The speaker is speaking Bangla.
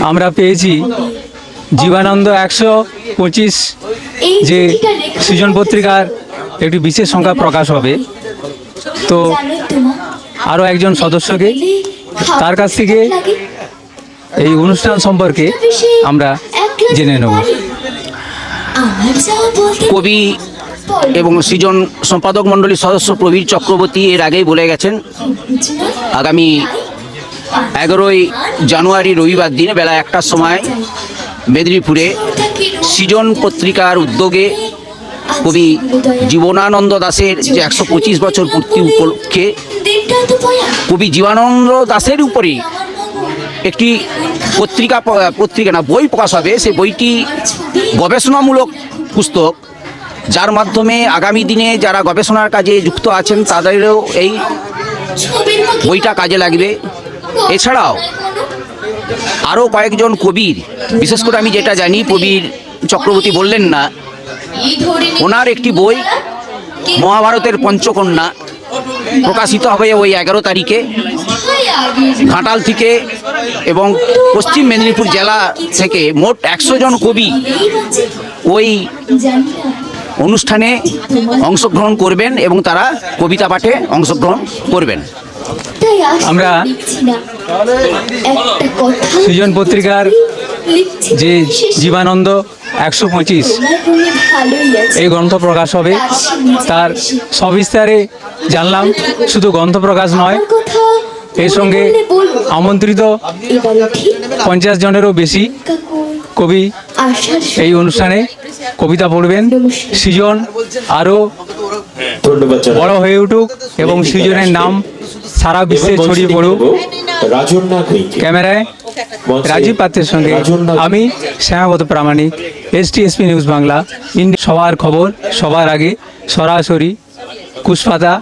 আমরা পেয়েছি জীবানন্দ 125 যে সৃজন পত্রিকার একটি বিশেষ সংখ্যা প্রকাশ হবে। তো আরও একজন সদস্যকে তার কাছ থেকে এই অনুষ্ঠান সম্পর্কে আমরা জেনে নেব। কবি এবং সৃজন সম্পাদক মণ্ডলীর সদস্য প্রবীর চক্রবর্তী এর আগেই বলে গেছেন, আগামী 11ই জানুয়ারি রবিবার দিনে বেলা 1টার সময় মেদিনীপুরে সৃজন পত্রিকার উদ্যোগে কবি জীবনানন্দ দাশের যে 125 বছর পূর্তি উপলক্ষে কবি জীবনানন্দ দাশের উপরেই একটি বই প্রকাশ হবে। সেই বইটি গবেষণামূলক পুস্তক, যার মাধ্যমে আগামী দিনে যারা গবেষণার কাজে যুক্ত আছেন তাদেরও এই বইটা কাজে লাগবে। এছাড়াও আরও কয়েকজন কবির, বিশেষ করে আমি যেটা জানি প্রবীর চক্রবর্তী বললেন না, ওনার একটি বই মহাভারতের পঞ্চকন্যা প্রকাশিত হবে ওই 11 তারিখে ঘাটাল থেকে এবং পশ্চিম মেদিনীপুর জেলা থেকে মোট 100 জন কবি ওই অনুষ্ঠানে অংশগ্রহণ করবেন এবং তারা কবিতা পাঠে অংশগ্রহণ করবেন। আমরা সৃজন পত্রিকার যে জীবানন্দ 125 এই গ্রন্থ প্রকাশ হবে তার সবিস্তারে জানলাম। শুধু গ্রন্থ প্রকাশ নয়, এর সঙ্গে আমন্ত্রিত 50 জনেরও বেশি কবি এই অনুষ্ঠানে কবিতা পড়বেন। সৃজন আরও বড় হয়ে উঠুক এবং সৃজনের নাম সারা বিশ্বে ছড়িয়ে পড়ুক। ক্যামেরায় রাজীব পাত্রের সঙ্গে আমি শ্যামাপদ প্রামাণিক, STSP নিউজ বাংলা। সবার খবর সবার আগে সরাসরি কুশপাতা